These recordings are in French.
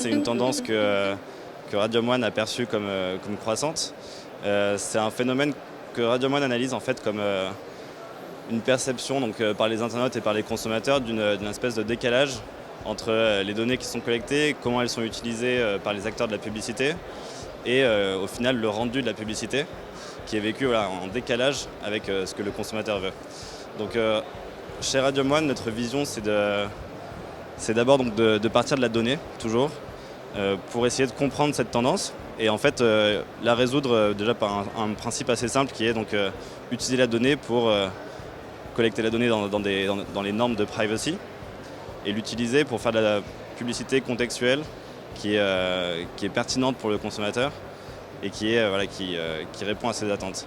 c'est une tendance que Radium One a perçue comme croissante. C'est un phénomène que Radium One analyse en fait comme une perception donc, par les internautes et par les consommateurs d'une espèce de décalage entre les données qui sont collectées, comment elles sont utilisées par les acteurs de la publicité et au final le rendu de la publicité qui est vécu en décalage avec ce que le consommateur veut. Donc chez Radium One, notre vision c'est d'abord donc de partir de la donnée toujours pour essayer de comprendre cette tendance et en fait la résoudre déjà par un principe assez simple qui est donc utiliser la donnée pour collecter la donnée dans les normes de privacy et l'utiliser pour faire de la publicité contextuelle qui est pertinente pour le consommateur et qui répond à ses attentes.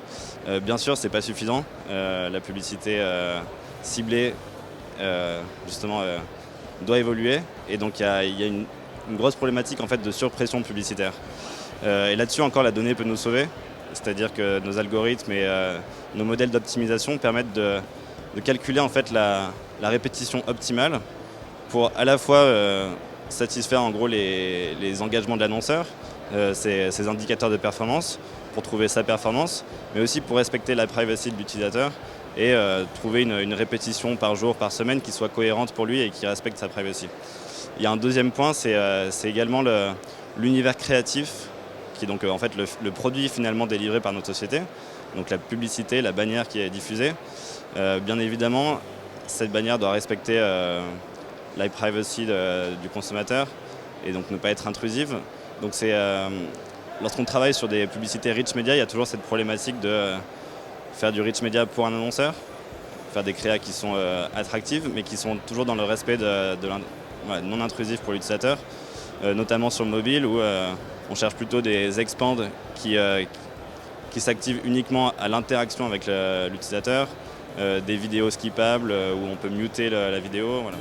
Bien sûr, c'est pas suffisant. La publicité ciblée, justement, doit évoluer et donc il y a une grosse problématique en fait de surpression publicitaire. Et là-dessus encore, la donnée peut nous sauver. C'est-à-dire que nos algorithmes et nos modèles d'optimisation permettent de calculer en fait la répétition optimale pour à la fois satisfaire en gros les engagements de l'annonceur, ces indicateurs de performance, pour trouver sa performance, mais aussi pour respecter la privacy de l'utilisateur et trouver une répétition par jour, par semaine qui soit cohérente pour lui et qui respecte sa privacy. Il y a un deuxième point, c'est également l'univers créatif, qui est donc en fait le produit finalement délivré par notre société, donc la publicité, la bannière qui est diffusée. Bien évidemment, cette bannière doit respecter la privacy du consommateur et donc ne pas être intrusive. Donc lorsqu'on travaille sur des publicités rich media, il y a toujours cette problématique de faire du rich media pour un annonceur, faire des créas qui sont attractives mais qui sont toujours dans le respect non intrusif pour l'utilisateur, notamment sur le mobile où on cherche plutôt des expands qui s'activent uniquement à l'interaction avec l'utilisateur, des vidéos skippables où on peut muter la vidéo. Voilà.